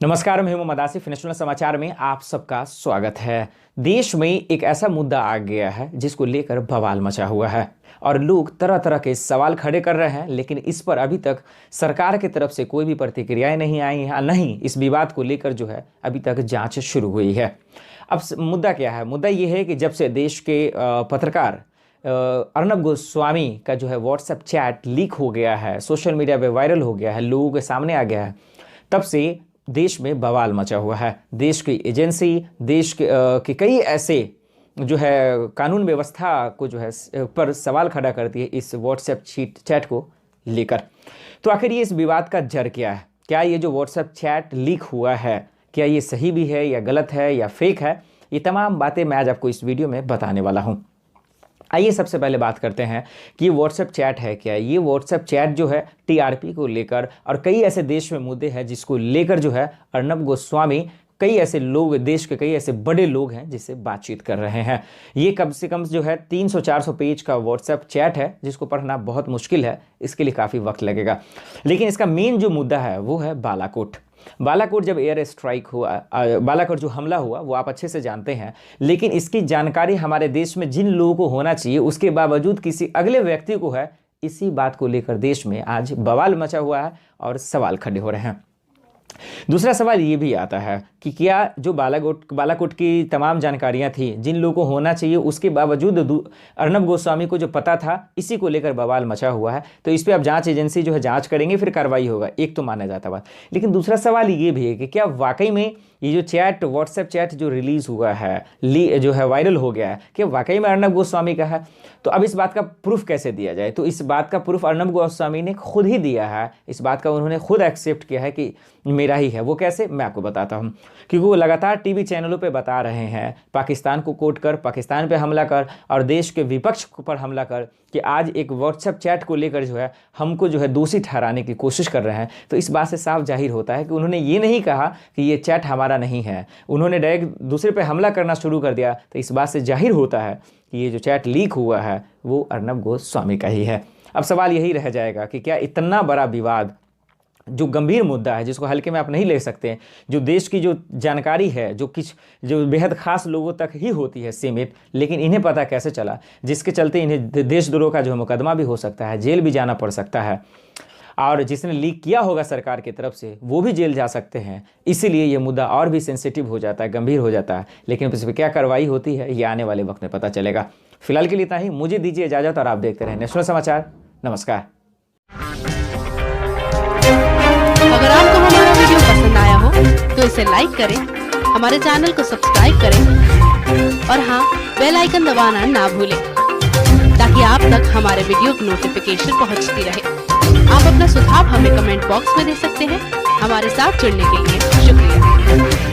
नमस्कार, मैं मोहम्मद आसिफ। नेशनल समाचार में आप सबका स्वागत है। देश में एक ऐसा मुद्दा आ गया है जिसको लेकर बवाल मचा हुआ है और लोग तरह तरह के सवाल खड़े कर रहे हैं, लेकिन इस पर अभी तक सरकार की तरफ से कोई भी प्रतिक्रियाएं नहीं आई हैं। नहीं, इस विवाद को लेकर जो है अभी तक जांच शुरू हुई है। अब मुद्दा क्या है? मुद्दा ये है कि जब से देश के पत्रकार अर्नब गोस्वामी का जो है व्हाट्सएप चैट लीक हो गया है, सोशल मीडिया पे वायरल हो गया है, लोगों के सामने आ गया है, तब से देश में बवाल मचा हुआ है। देश की एजेंसी, देश के कई ऐसे जो है कानून व्यवस्था को जो है पर सवाल खड़ा करती है इस व्हाट्सएप चैट को लेकर। तो आखिर ये इस विवाद का जड़ क्या है? क्या ये जो व्हाट्सएप चैट लीक हुआ है, क्या ये सही भी है या गलत है या फेक है? ये तमाम बातें मैं आज आपको इस वीडियो में बताने वाला हूँ। आइए सबसे पहले बात करते हैं कि ये व्हाट्सएप चैट है क्या। ये व्हाट्सएप चैट जो है टीआरपी को लेकर और कई ऐसे देश में मुद्दे हैं जिसको लेकर जो है अर्नब गोस्वामी, कई ऐसे लोग, देश के कई ऐसे बड़े लोग हैं जिससे बातचीत कर रहे हैं। ये कम से कम जो है 300-400 पेज का व्हाट्सएप चैट है जिसको पढ़ना बहुत मुश्किल है, इसके लिए काफ़ी वक्त लगेगा। लेकिन इसका मेन जो मुद्दा है वो है बालाकोट। बालाकोट जब एयर स्ट्राइक हुआ, बालाकोट जो हमला हुआ वो आप अच्छे से जानते हैं, लेकिन इसकी जानकारी हमारे देश में जिन लोगों को होना चाहिए उसके बावजूद किसी अगले व्यक्ति को है। इसी बात को लेकर देश में आज बवाल मचा हुआ है और सवाल खड़े हो रहे हैं। दूसरा सवाल ये भी आता है कि क्या जो बालाकोट की तमाम जानकारियां थी जिन लोगों को होना चाहिए उसके बावजूद अर्नब गोस्वामी को जो पता था, इसी को लेकर बवाल मचा हुआ है। तो इस पे अब जांच एजेंसी जो है जांच करेंगे, फिर कार्रवाई होगा, एक तो माना जाता बात। लेकिन दूसरा सवाल ये भी है कि क्या वाकई में ये जो चैट, व्हाट्सएप चैट जो रिलीज हुआ है, जो है वायरल हो गया है, क्या वाकई में अर्नब गोस्वामी का है? तो अब इस बात का प्रूफ कैसे दिया जाए? तो इस बात का प्रूफ अर्नब गोस्वामी ने खुद ही दिया है। इस बात का उन्होंने खुद एक्सेप्ट किया है कि मेरा ही है। वो कैसे, मैं आपको बताता हूँ। क्योंकि वो लगातार टीवी चैनलों पे बता रहे हैं, पाकिस्तान को कोट कर, पाकिस्तान पे हमला कर और देश के विपक्ष पर हमला कर, कि आज एक व्हाट्सएप चैट को लेकर जो है हमको जो है दोषी ठहराने की कोशिश कर रहे हैं। तो इस बात से साफ जाहिर होता है कि उन्होंने ये नहीं कहा कि ये चैट हमारा नहीं है, उन्होंने डायरेक्ट दूसरे पे हमला करना शुरू कर दिया। तो इस बात से जाहिर होता है कि ये जो चैट लीक हुआ है वो अर्नब गोस्वामी का ही है। अब सवाल यही रह जाएगा कि क्या इतना बड़ा विवाद, जो गंभीर मुद्दा है जिसको हल्के में आप नहीं ले सकते, जो देश की जो जानकारी है, जो बेहद खास लोगों तक ही होती है सीमित, लेकिन इन्हें पता कैसे चला, जिसके चलते इन्हें देशद्रोह का जो मुकदमा भी हो सकता है, जेल भी जाना पड़ सकता है, और जिसने लीक किया होगा सरकार की तरफ से वो भी जेल जा सकते हैं। इसीलिए ये मुद्दा और भी सेंसिटिव हो जाता है, गंभीर हो जाता है। लेकिन इस पर क्या कार्रवाई होती है ये आने वाले वक्त में पता चलेगा। फिलहाल के लिए इतना ही। मुझे दीजिए इजाजत और आप देखते रहें नेशनल समाचार। नमस्कार। अगर आपको हमारा वीडियो पसंद आया हो तो इसे लाइक करें, हमारे चैनल को सब्सक्राइब करें और हाँ, बेल आइकन दबाना ना भूलें ताकि आप तक हमारे वीडियो की नोटिफिकेशन पहुंचती रहे। आप अपना सुझाव हमें कमेंट बॉक्स में दे सकते हैं। हमारे साथ जुड़ने के लिए शुक्रिया।